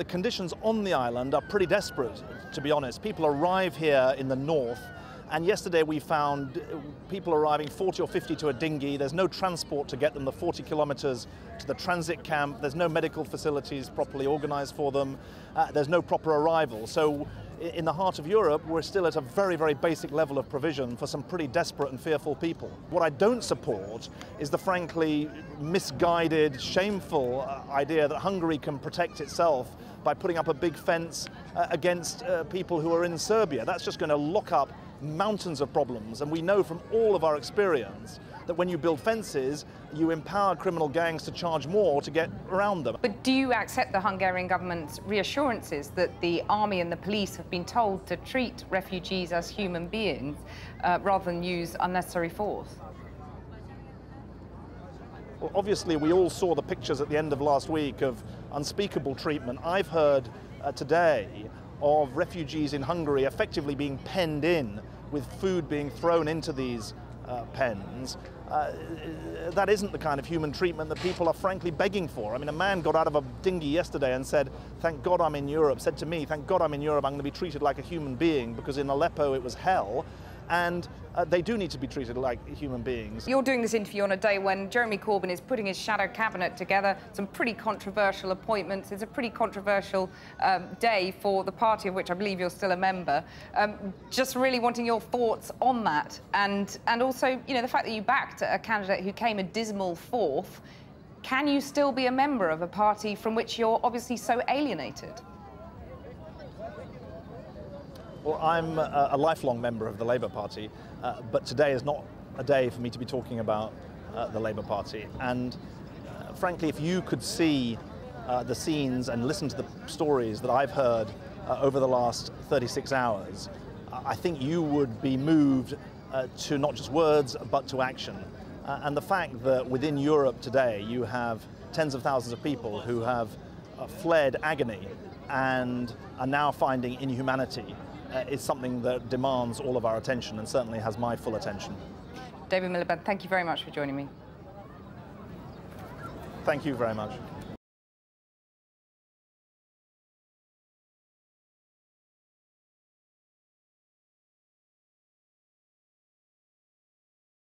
The conditions on the island are pretty desperate, to be honest. People arrive here in the north, and yesterday we found people arriving 40 or 50 to a dinghy. There's no transport to get them the 40 kilometers to the transit camp. There's no medical facilities properly organized for them. There's no proper arrival. So in the heart of Europe, we're still at a very, very basic level of provision for some pretty desperate and fearful people. What I don't support is the frankly misguided, shameful idea that Hungary can protect itself by putting up a big fence against people who are in Serbia. That's just going to lock up mountains of problems, and we know from all of our experience that when you build fences, you empower criminal gangs to charge more to get around them. But do you accept the Hungarian government's reassurances that the army and the police have been told to treat refugees as human beings rather than use unnecessary force? Well, obviously, we all saw the pictures at the end of last week of unspeakable treatment. I've heard today of refugees in Hungary effectively being penned in, with food being thrown into these pens. That isn't the kind of human treatment that people are frankly begging for. I mean, a man got out of a dinghy yesterday and said, "Thank God I'm in Europe," said to me, "Thank God I'm in Europe, I'm going to be treated like a human being, because in Aleppo it was hell." And they do need to be treated like human beings. You're doing this interview on a day when Jeremy Corbyn is putting his shadow cabinet together, some pretty controversial appointments. It's a pretty controversial day for the party of which I believe you're still a member. Just really wanting your thoughts on that, and also, you know, the fact that you backed a candidate who came a dismal fourth. Can you still be a member of a party from which you're obviously so alienated? Well, I'm a lifelong member of the Labour Party, but today is not a day for me to be talking about the Labour Party. And frankly, if you could see the scenes and listen to the stories that I've heard over the last 36 hours, I think you would be moved to not just words, but to action. And the fact that within Europe today you have tens of thousands of people who have fled agony and are now finding inhumanity is something that demands all of our attention, and certainly has my full attention. David Miliband, thank you very much for joining me. Thank you very much.